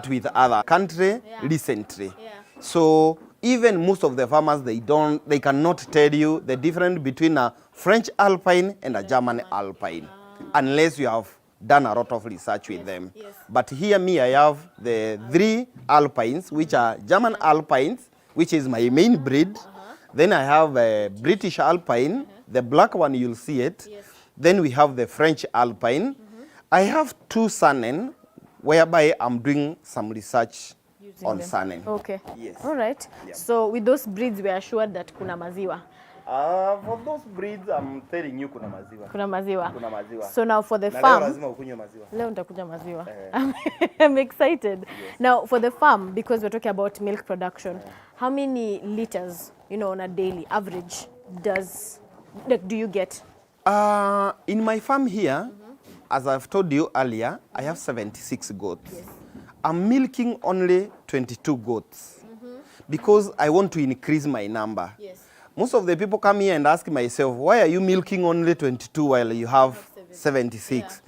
with other country recently. So even most of the farmers, they cannot tell you the difference between a French Alpine and a German Alpine unless you have done a lot of research with them. But here I have the 3 Alpines, which are German Alpines, which is my main breed. Then I have a British Alpine, the black one, you'll see it. Then we have the French Alpine. I have 2 Sannen, whereby I'm doing some research on Sannen. Okay. Yes. All right. Yeah. So with those breeds, we are sure that kuna maziwa. For those breeds, I'm telling you kuna maziwa. Kuna maziwa. Kuna maziwa. So now for the Na farm. leo lazima ukunywe maziwa. Leo nitakunywa maziwa. I'm excited. Yes. Now for the farm, because we're talking about milk production, how many liters, on a daily average do you get? In my farm here, as I've told you earlier, I have 76 goats. Yes. I'm milking only 22 goats because I want to increase my number. Yes. Most of the people come here and ask myself, why are you milking only 22 while you have 76?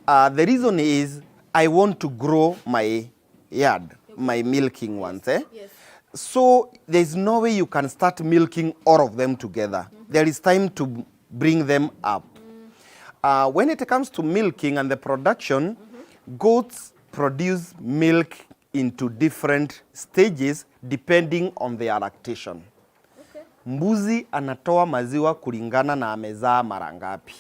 The reason is I want to grow my yard, my milking ones. Yes. So there's no way you can start milking all of them together. There is time to bring them up. When it comes to milking and the production, goats produce milk into different stages depending on their lactation. Mbuzi anatoa maziwa kulingana na amezaa mara ngapi.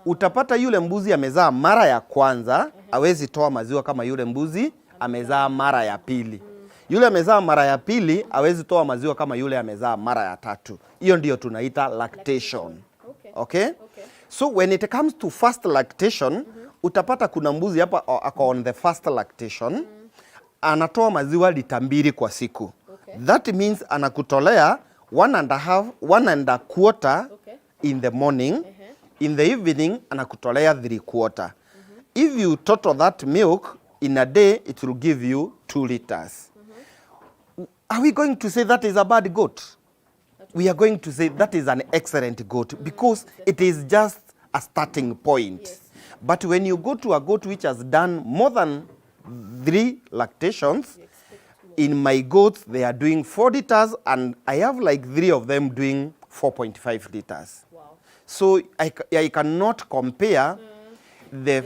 Utapata yule mbuzi amezaa mara ya kwanza, hawezi toa maziwa kama yule mbuzi amezaa mara ya pili. Yule amezaa mara ya pili, hawezi toa maziwa kama yule amezaa mara ya tatu. Hiyo ndio tunaita lactation. Okay? So when it comes to first lactation, utapata kuna mbuzi hapa ako on the first lactation, anatoa maziwa lita 2 kwa siku. That means anakutolea 1.25 in the morning. In the evening, anakutolea 3/4. If you total that milk in a day, it will give you 2 liters. Are we going to say that is a bad goat? We are going to say that is an excellent goat because it is just a starting point. But when you go to a goat which has done more than 3 lactations, in my goats, they are doing 4 liters, and I have like 3 of them doing 4.5 liters. Wow. So I cannot compare the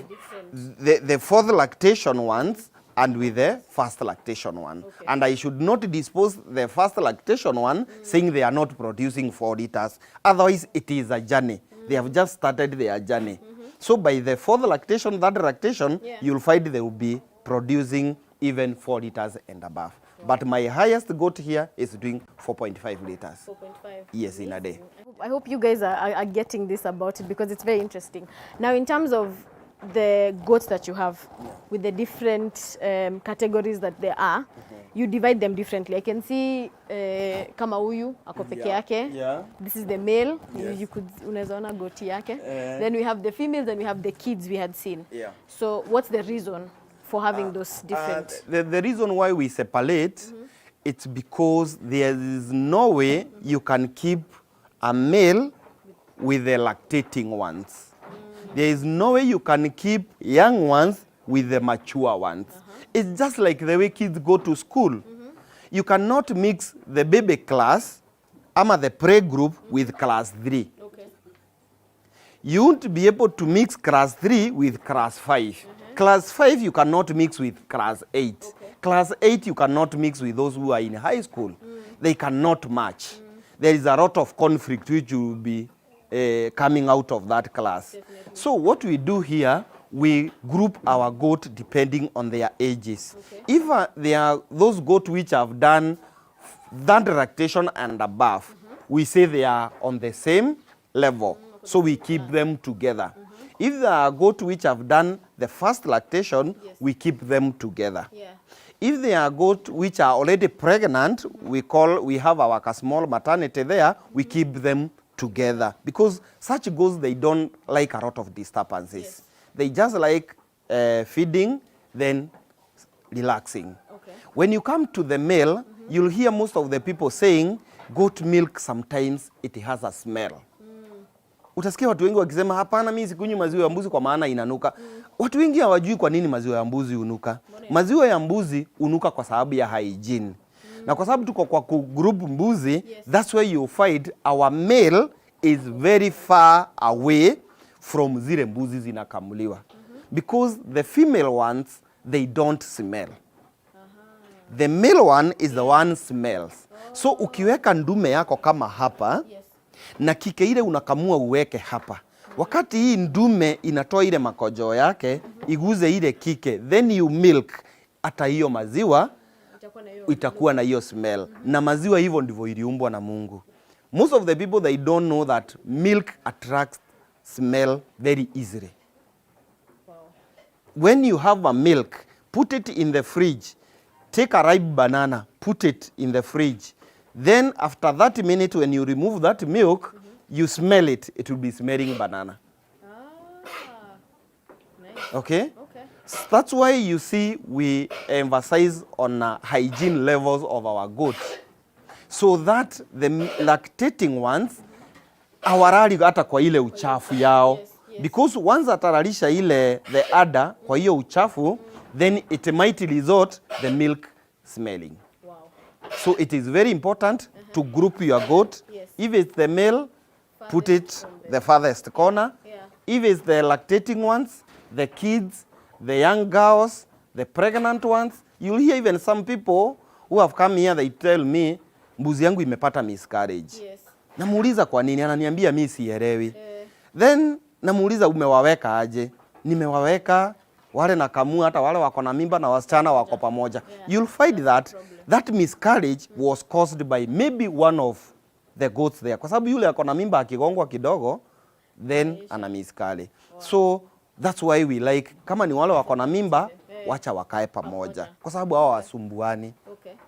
4th lactation ones and with the first lactation one. And I should not dispose the first lactation one saying they are not producing 4 liters. Otherwise, it is a journey. They have just started their journey. So by the 4th lactation, that lactation, you'll find they will be producing even 4 liters and above. But my highest goat here is doing 4.5 liters. 4.5. Yes, in a day. I hope you guys are getting this about it because it's very interesting. Now, in terms of the goats that you have with the different categories that there are, you divide them differently. I can see kama huyu ako peke yake. This is the male. You could unaweza ona goti yake. Then we have the females and we have the kids we had seen. So what's the reason for having those different? The reason why we separate, it's because there is no way you can keep a male with the lactating ones. There is no way you can keep young ones with the mature ones. It's just like the way kids go to school. You cannot mix the baby class, ama the pre-group, with class 3. You won't be able to mix class 3 with class 5. Class 5 you cannot mix with class 8. Class 8 you cannot mix with those who are in high school. They cannot match. There is a lot of conflict which will be coming out of that class. So what we do here, we group our goat depending on their ages. If there are those goats which have done that lactation and above, we say they are on the same level. So we keep them together. If there are goats which have done the first lactation, we keep them together. If there are goats which are already pregnant, we have our small maternity there, we keep them together. Because such goats, they don't like a lot of disturbances. They just like feeding, then relaxing. When you come to the male, you'll hear most of the people saying, goat milk sometimes it has a smell. Utasikia watu wengi wakisema hapana, mimi sikunywi maziwa ya mbuzi kwa maana inanuka. Watu wengi hawajui kwa nini maziwa ya mbuzi unuka. Maziwa ya mbuzi unuka kwa sababu ya hygiene. Na kwa sababu tuko kwa group mbuzi, that's why you find our male is very far away from zile mbuzi zinakamuliwa. Because the female ones, they don't smell. The male one is the one smells. So ukiweka ndume yako kama hapa, na kike ile unakamua uweke hapa. Wakati hii ndume inatoa ile makojo yake, iguze ile kike, then you milk, hata hiyo maziwa itakuwa na hiyo smell. Na maziwa hivyo ndivyo iliumbwa na Mungu. Most of the people, they don't know that milk attracts smell very easily. When you have a milk, put it in the fridge. Take a ripe banana, put it in the fridge. Then after 30 minutes, when you remove that milk, you smell it. It will be smelling banana. Nice. Okay? So that's why you see we emphasize on hygiene levels of our goats. So that the lactating ones, hawarari hata kwa ile uchafu yao. Because once ataralisha ile the udder kwa hiyo uchafu, then it might result the milk smelling. Wow. So it is very important to group your goat. If it's the male, put it the farthest corner. If it's the lactating ones, the kids, the young girls, the pregnant ones, you'll hear even some people who have come here, they tell me, mbuzi yangu imepata miscarriage. Namuuliza kwa nini? Ananiambia mimi sielewi. Then namuuliza umewaweka aje? Nimewaweka wale nakamua, hata wale wako na mimba na wasichana wako pamoja. You'll find that miscarriage was caused by maybe one of the goats there. Kwa sababu yule ako na mimba akigongwa kidogo, then ana miscarriage. So that's why we like, kama ni wale wako na mimba, wacha wakae pamoja. Kwa sababu hao wasumbuani.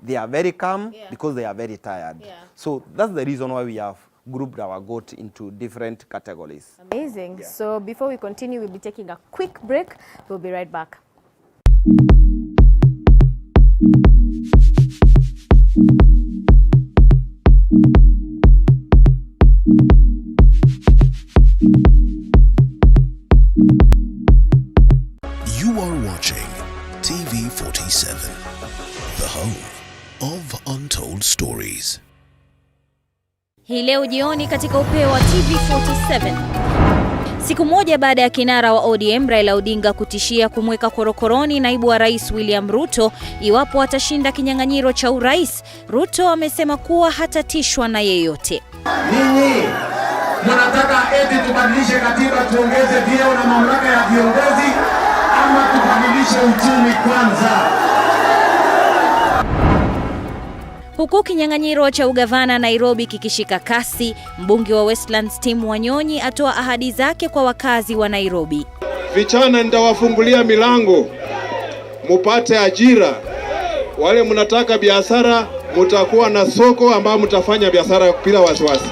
They are very calm because they are very tired. So that's the reason why we have grouped our goat into different categories. Amazing. So before we continue, we'll be taking a quick break. We'll be right back. You are watching TV47, the home of untold stories. Hii leo jioni katika upeo wa TV47. Siku moja baada ya kinara wa ODM Raila Odinga kutishia kumweka korokoroni naibu wa rais William Ruto iwapo atashinda kinyang'anyiro cha urais, Ruto amesema kuwa hatatishwa na yeyote. Ninyi mnataka eti tubadilishe katiba tuongeze vyeo na mamlaka ya viongozi ama tubadilishe uchumi kwanza? Huku kinyang'anyiro cha ugavana Nairobi kikishika kasi, mbunge wa Westlands Tim Wanyonyi atoa ahadi zake kwa wakazi wa Nairobi. Vijana nitawafungulia milango, mupate ajira. Wale mnataka biashara, mtakuwa na soko ambao mtafanya biashara bila wasiwasi.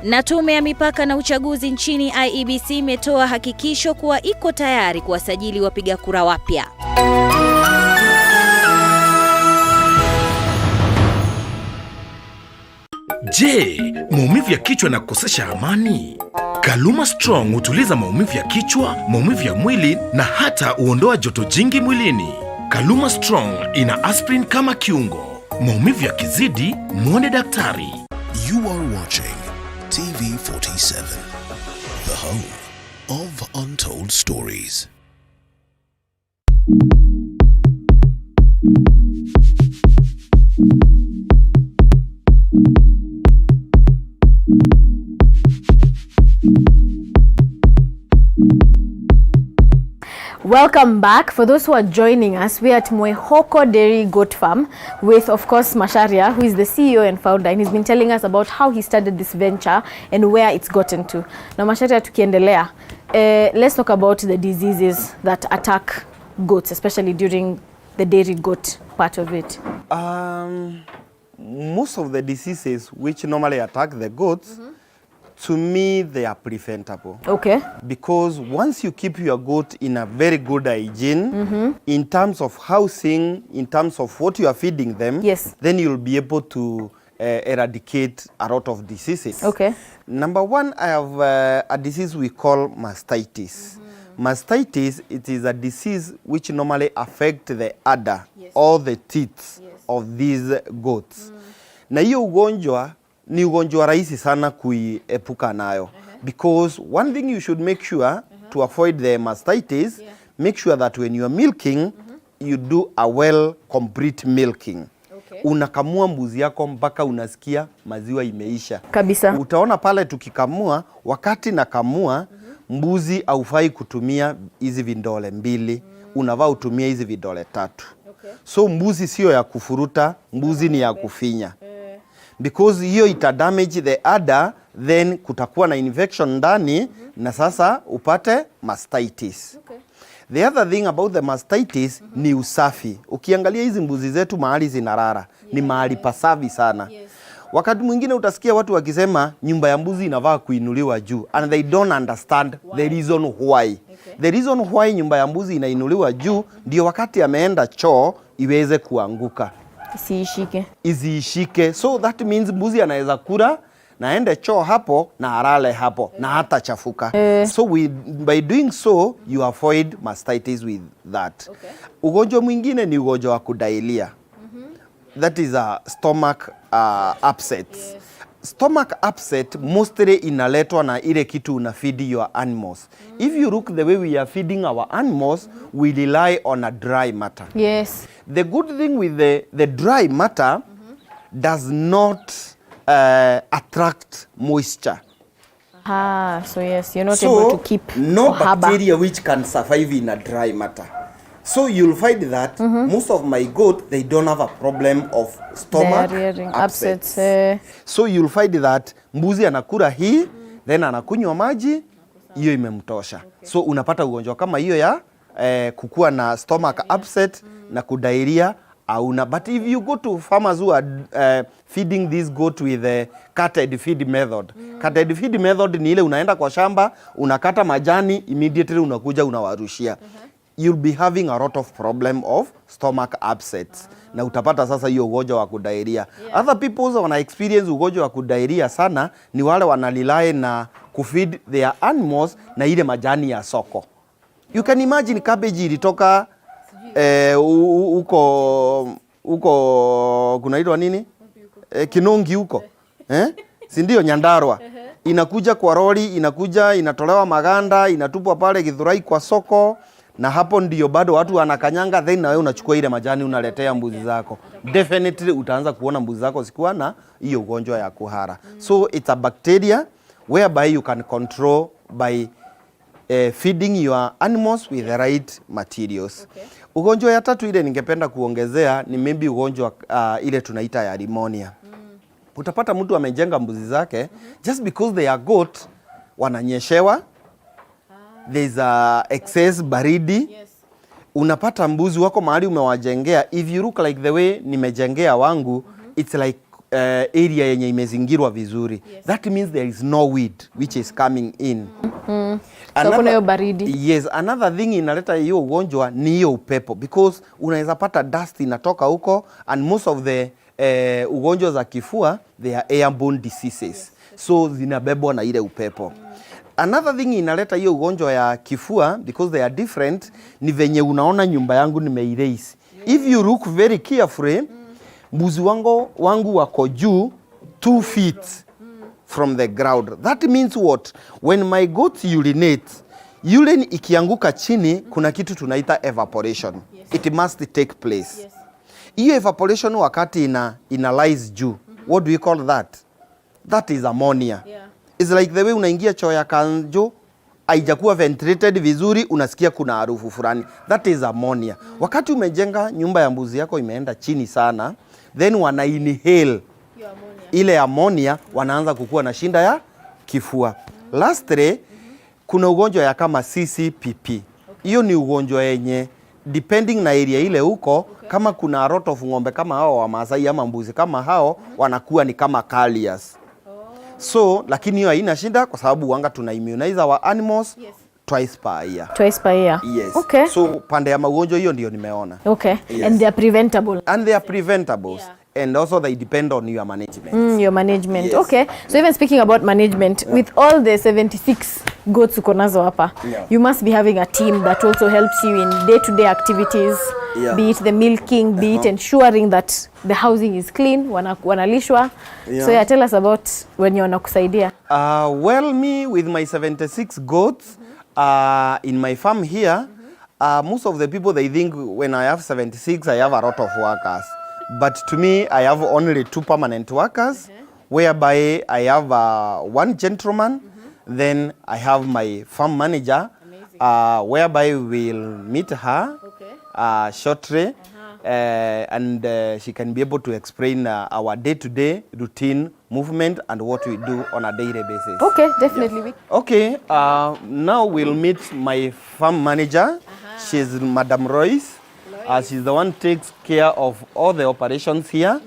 Na tume ya mipaka na uchaguzi nchini IEBC imetoa hakikisho kuwa iko tayari kuwasajili wapiga kura wapya. Je, maumivu ya kichwa na kukosesha amani? Kaluma Strong hutuliza maumivu ya kichwa, maumivu ya mwili na hata huondoa joto jingi mwilini. Kaluma Strong ina aspirin kama kiungo. Maumivu yakizidi, muone daktari. You are watching TV47, the home of untold stories. Welcome back. For those who are joining us, we are at Mwehoko Dairy Goat Farm with, of course, Macharia, who is the CEO and founder, and he's been telling us about how he started this venture and where it's gotten to. Now, Macharia, tukiendelea, let's talk about the diseases that attack goats, especially during the dairy goat part of it. Most of the diseases which normally attack the goats, to me, they are preventable. Okay. Because once you keep your goat in a very good hygiene, in terms of housing, in terms of what you are feeding them, Yes. then you'll be able to eradicate a lot of diseases. Okay. Number one, I have a disease we call mastitis. Mastitis, it is a disease which normally affect the udder, or the teeth of these goats. Na hiyo ugonjwa ni ugonjwa rahisi sana kuiepuka nayo. Because one thing you should make sure to avoid the mastitis, make sure that when you are milking, you do a well complete milking. Unakamua mbuzi yako mpaka unasikia maziwa imeisha. Kabisa. Utaona pale tukikamua, wakati nakamua, mbuzi haufai kutumia hizi vidole mbili, unavaa utumie hizi vidole 3. So mbuzi sio ya kufuruta, mbuzi ni ya kufinya. Because hiyo ita damage the udder, then kutakuwa na infection ndani, na sasa upate mastitis. The other thing about the mastitis ni usafi. Ukiangalia hizi mbuzi zetu mahali zinarara, ni mahali pasafi sana. Wakati mwingine utasikia watu wakisema nyumba ya mbuzi inavaa kuinuliwa juu, and they don't understand the reason why. The reason why nyumba ya mbuzi inainuliwa juu ndio wakati ameenda choo iweze kuanguka, isiishike. So that means mbuzi anaweza kula na aende choo hapo na arale hapo na hata chafuka. So by doing so you avoid mastitis with that. Ugonjwa mwingine ni ugonjwa wa kudailia. That is a stomach upset. Stomach upset mostly inaletwa na ile kitu una feed your animals. If you look the way we are feeding our animals, we rely on a dry matter. Yes. The good thing with the dry matter does not attract moisture. So yes, you're not able to keep no bacteria which can survive in a dry matter. So you'll find that most of my goat, they don't have a problem of stomach upsets. So you'll find that mbuzi anakula hii, then anakunywa maji, hiyo imemtosha. So unapata ugonjwa kama hiyo ya kukua na stomach upset na kudairia auna. But if you go to farmers who are feeding this goat with the cutted feed method. Cutted feed method ni ile unaenda kwa shamba, unakata majani, immediately unakuja unawarushia. You'll be having a lot of problem of stomach upsets. Na utapata sasa hiyo ugonjwa wa kudairia. Other people wana experience ugonjwa wa kudairia sana ni wale wanalilai na kufeed their animals na ile majani ya soko. You can imagine cabbage ilitoka uko kunaitwa nini? Kinongi huko. Si ndio Nyandarua. Inakuja kwa lori, inakuja inatolewa maganda, inatupwa pale Githurai kwa soko. Na hapo ndio bado watu wanakanyanga, then na wewe unachukua ile majani unaletea mbuzi zako. Definitely utaanza kuona mbuzi zako zikuwa na hiyo ugonjwa ya kuhara. So it's a bacteria whereby you can control by feeding your animals with the right materials. Ugonjwa ya tatu ile ningependa kuongezea ni maybe ugonjwa ile tunaita ya pneumonia. Utapata mtu amejenga mbuzi zake just because they are goat, wananyeshewa. There's a excess baridi. Unapata mbuzi wako mahali umewajengea, if you look like the way nimejengea wangu, it's like area yenye imezingirwa vizuri. That means there is no weed which is coming in. So kuna hiyo baridi. Yes, another thing inaleta hiyo ugonjwa ni hiyo upepo, because unaweza pata dust inatoka huko, and most of the ugonjwa za kifua they are airborne diseases. So zinabebwa na ile upepo. Another thing inaleta hiyo ugonjwa ya kifua, because they are different, ni venye unaona nyumba yangu nimeiraise. If you look very carefully, mbuzi wangu wako juu 2 feet from the ground. That means what? When my goats urinate, urine ikianguka chini, kuna kitu tunaita evaporation. It must take place. Hiyo evaporation wakati inalize juu. What do we call that? That is ammonia. It's like the way unaingia choo ya kanjo, haijakuwa ventilated vizuri, unasikia kuna harufu fulani. That is ammonia. Wakati umejenga nyumba ya mbuzi yako imeenda chini sana, then wana inhale ile ammonia, wanaanza kukua na shinda ya kifua. Lastly, kuna ugonjwa ya kama CCPP. Hiyo ni ugonjwa yenye depending na area ile huko, kama kuna a lot of ng'ombe kama hao wa Maasai ama mbuzi kama hao, wanakuwa ni kama carriers. So, lakini hiyo haina shida kwa sababu wanga tuna immunize our animals twice per year. Twice per year. Yes. Okay. So, pande ya magonjwa hiyo ndio nimeona. Okay. Yes. And they are preventable. And they are preventable. and also they depend on your management. Your management. Yes. Okay. So even speaking about management, with all the 76 goats uko nazo hapa, you must be having a team that also helps you in day-to-day activities, be it the milking, be it ensuring that the housing is clean, wanalishwa. So yeah, tell us about when you wanakusaidia. Well, me with my 76 goats in my farm here, most of the people, they think when I have 76, I have a lot of workers. But to me, I have only 2 permanent workers, whereby I have one gentleman, then I have my farm manager, whereby we'll meet her shortly, and she can be able to explain our day-to-day routine, movement, and what we do on a daily basis. Okay, definitely. Yeah. Okay, now we'll meet my farm manager. She's Madam Royce. She's the one who takes care of all the operations here.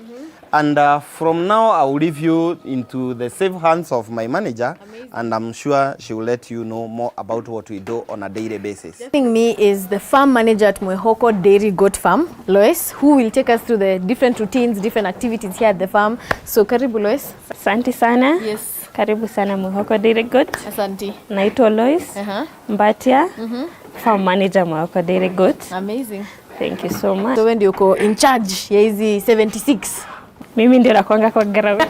And from now, I will leave you into the safe hands of my manager. And I'm sure she will let you know more about what we do on a daily basis. Joining me is the farm manager at Mwehoko Dairy Goat Farm, Lois, who will take us through the different routines, different activities here at the farm. So karibu Lois. Asante sana. Yes. Karibu sana Mwehoko Dairy Goat. Asante. Naitwa Lois Mbatia, farm manager Mwehoko Dairy Goat. Amazing. Thank you so much. So when you go in charge ya hizi 76? Mimi ndio nakuanga kwa ground.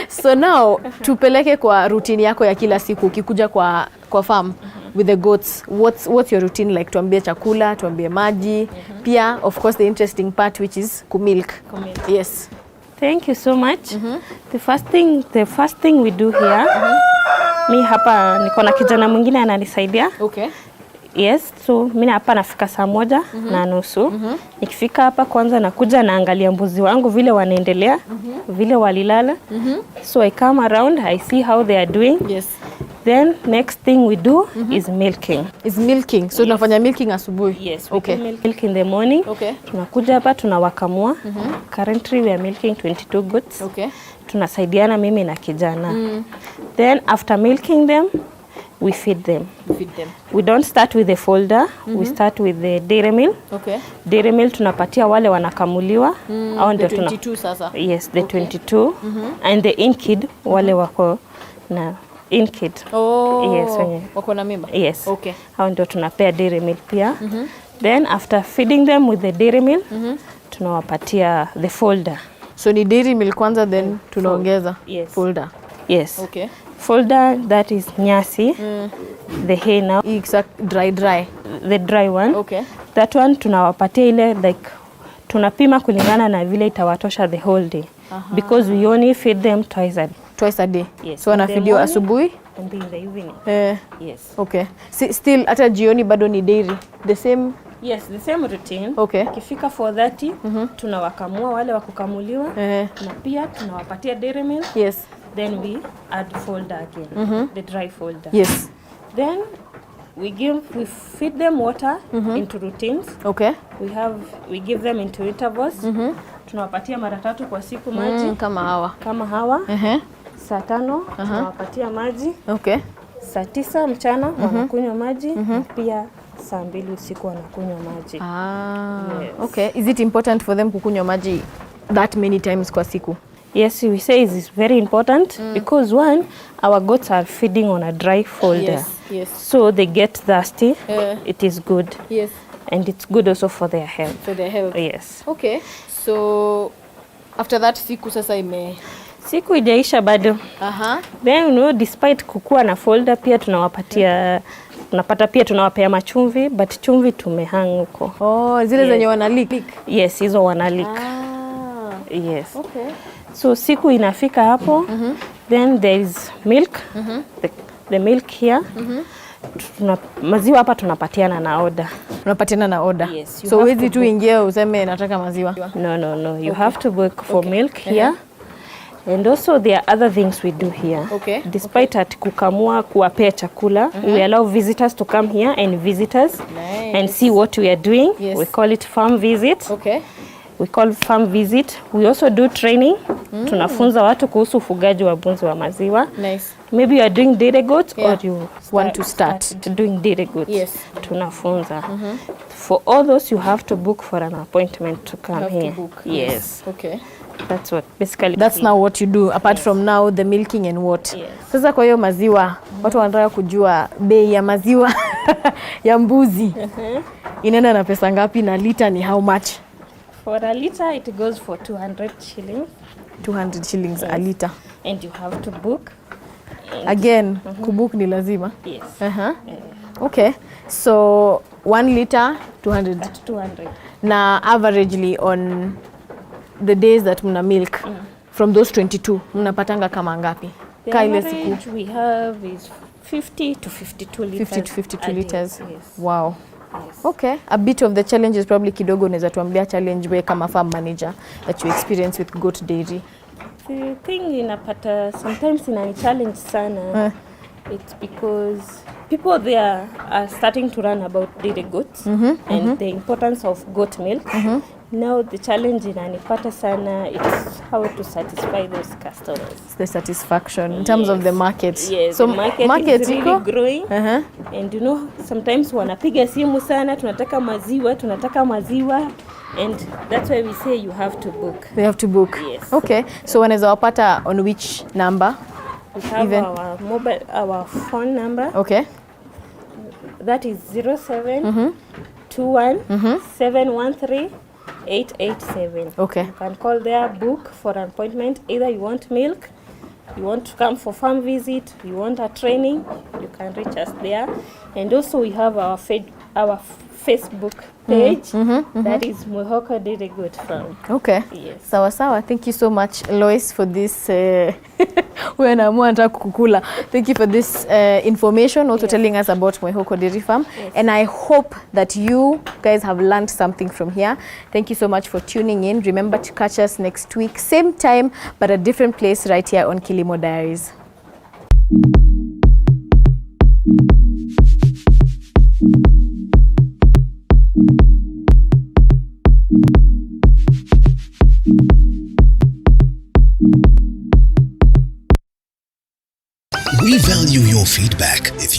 So now tupeleke kwa routine yako ya kila siku ukikuja kwa farm with the goats. What's your routine like? Tuambie chakula, tuambie maji, pia of course the interesting part which is kumilk. Yes. Thank you so much. The first thing we do here, mi hapa niko na kijana mwingine ananisaidia. Okay. Yes, so mimi hapa nafika 1:30. Nikifika hapa kwanza nakuja naangalia mbuzi wangu vile wanaendelea, vile walilala. So I come around, I see how they are doing. Yes. Then next thing we do is milking. Is milking. So tunafanya milking asubuhi. Yes, we do milk in the morning. Okay. Tunakuja hapa tunawakamua. Currently we are milking 22 goats. Okay. Tunasaidiana mimi na kijana. Then after milking them, we feed them. We don't start with the folder. We start with the dairy mill. Okay. Dairy mill tunapatia wale wanakamuliwa. Au ndio the 22 sasa. Yes, the 22. And the in-kid wale wako na in-kid. Oh. Yes, wako na mimba. Yes. Okay. Au ndio tunapea dairy mill pia. Then after feeding them with the dairy mill, tunawapatia the folder. So ni dairy mill kwanza then tunaongeza folder. Yes. Okay. Folder, that is nyasi. The hay now. Exact dry. The dry one. Okay. That one tunawapatia ile like tunapima kulingana na vile itawatosha the whole day. Because we only feed them twice a day. Yes. So wanafidiwa asubuhi and in the evening. Yes. Okay. Still hata jioni bado ni dairy. The same. Yes, the same routine. Okay. Ikifika 4:30 tunawakamua wale wa kukamuliwa na pia tunawapatia dairy milk. Yes. Then we add folder again, the dry folder. Yes. Then we feed them water into routines. Okay. We give them into intervals. Tunawapatia mara 3 kwa siku maji. Kama hawa. Saa 5 tunawapatia maji. Okay. Saa 9 mchana wanakunywa maji. Pia saa 2 usiku wanakunywa maji. Yes. Okay. Is it important for them kukunywa maji that many times kwa siku? Yes, we say it is very important because one, our goats are feeding on a dry folder. Yes. So they get thirsty. It is good. Yes. And it's good also for their health. For their health. Yes. Okay. So after that siku sasa siku ijaisha bado. Then despite kukua na folder pia tunawapatia unapata pia tunawapea machumvi, but chumvi tumehang huko. Oh, zile zenye wana leak. Yes, hizo wana leak. Yes. Okay. So siku inafika hapo, then there is milk, the milk here. Maziwa hapa tunapatiana na order. Unapatiana na order. Yes. So wezi tu ingia useme nataka maziwa. No. You have to work for milk here. And also there are other things we do here. Okay. Despite at kukamua kuwapea chakula, we allow visitors to come here and visit us and see what we are doing. Yes. We call it farm visit. Okay. We call farm visit. We also do training. Tunafunza watu kuhusu ufugaji wa mbuzi wa maziwa. Nice. Maybe you are doing dairy goat or you want to start doing dairy goat. Yes. Tunafunza. For all those you have to book for an appointment to come here. To book. Yes. Okay. That's what basically. That's now what you do apart from now the milking and what. Yes. Sasa kwa hiyo maziwa, watu wanataka kujua bei ya maziwa ya mbuzi. Inaenda na pesa ngapi na liter ni how much? For a liter it goes for 200 shillings. 200 shillings a liter. And you have to book. Again, kubook ni lazima? Yes. Okay. So 1 liter 200. At 200. Na averagely on the days that mna milk from those 22 mnapatanga kama ngapi? The Kaile average siku we have is 50 to 52 liters. 50 to 52 liters. Yes. Wow. Yes. Okay. A bit of the challenge is probably kidogo, unaweza tuambia challenge we kama farm manager that you experience with goat dairy. The thing inapata sometimes inani challenge sana. It's because people there are starting to learn about dairy goats and the importance of goat milk. Now the challenge inanipata sana, it's how to satisfy those customers. It's the satisfaction in terms of the market. Yes, So the market is really iko? growing. And you know, sometimes wanapiga simu sana, tunataka maziwa. And that's why we say you have to book. They have to book. Yes. Okay. So wanaweza wapata on which number? We have our phone number. Okay. That is 07 21 713 887. Okay. You can call there, book for an appointment. Either you want milk, you want to come for farm visit, you want a training, you can reach us there. And also we have our Facebook page. That is Mwihoko Dairy Goat Farm. Okay. Yes. Sawa sawa. Thank you so much, Lois, for this. Wewe naamua nataka kukula. Thank you for this information, also telling us about Mwihoko Dairy Farm. And I hope that you guys have learned something from here. Thank you so much for tuning in. Remember to catch us next week, same time, but a different place right here on KILIMO Diaries. We value your feedback. If